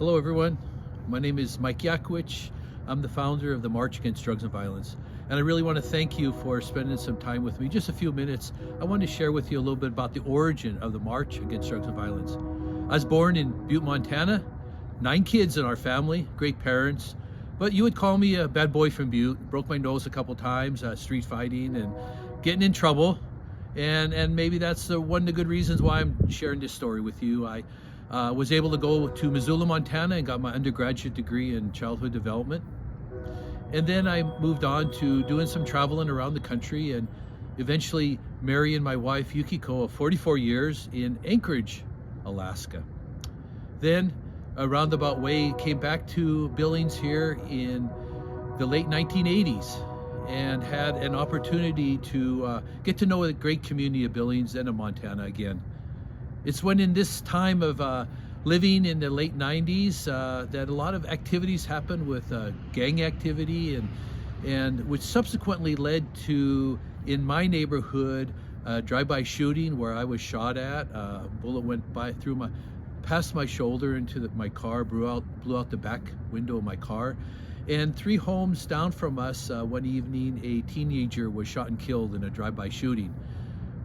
Hello everyone, my name is Mike Yakawich. I'm the founder of the March Against Drugs and Violence. And I really want to thank you for spending some time with me. Just a few minutes. I want to share with you a little bit about the origin of the March Against Drugs and Violence. I was born in Butte, Montana. 9 kids in our family, great parents. But you would call me a bad boy from Butte. Broke my nose a couple times, street fighting and getting in trouble. And maybe that's one of the good reasons why I'm sharing this story with you. I was able to go to Missoula, Montana and got my undergraduate degree in childhood development. And then I moved on to doing some traveling around the country and eventually marrying my wife Yukiko of 44 years in Anchorage, Alaska. Then a roundabout way came back to Billings here in the late 1980s and had an opportunity to get to know a great community of Billings and of Montana again. It's when in this time of living in the late 90s that a lot of activities happened with gang activity and which subsequently led to, in my neighborhood, a drive-by shooting where I was shot at. A bullet went past my shoulder into my car, blew out the back window of my car. And 3 homes down from us, one evening, a teenager was shot and killed in a drive-by shooting.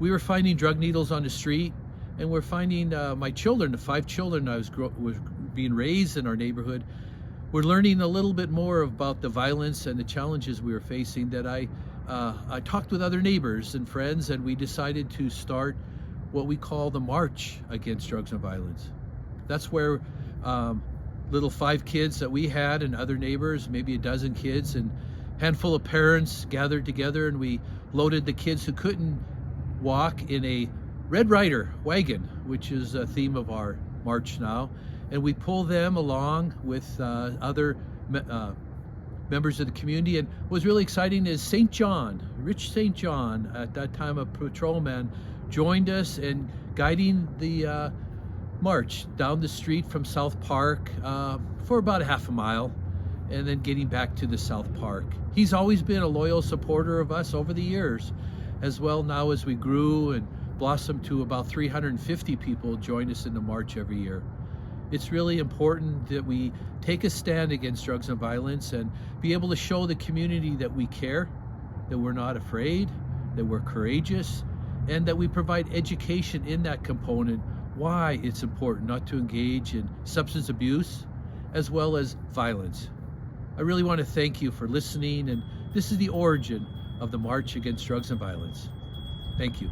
We were finding drug needles on the street, and we're finding my children, the 5 children I was being raised in our neighborhood. We're learning a little bit more about the violence and the challenges we were facing. That I talked with other neighbors and friends, and we decided to start what we call the March Against Drugs and Violence. That's where little 5 kids that we had and other neighbors, maybe a dozen kids and a handful of parents gathered together, and we loaded the kids who couldn't walk in a Red Ryder wagon, which is a theme of our march now, and we pull them along with other members of the community. And what was really exciting is St. John, Rich St. John, at that time a patrolman, joined us in guiding the march down the street from South Park for about a half a mile, and then getting back to the South Park. He's always been a loyal supporter of us over the years, as well. Now as we grew and blossomed to about 350 people join us in the march every year. It's really important that we take a stand against drugs and violence and be able to show the community that we care, that we're not afraid, that we're courageous, and that we provide education in that component, why it's important not to engage in substance abuse as well as violence. I really want to thank you for listening, and this is the origin of the March Against Drugs and Violence. Thank you.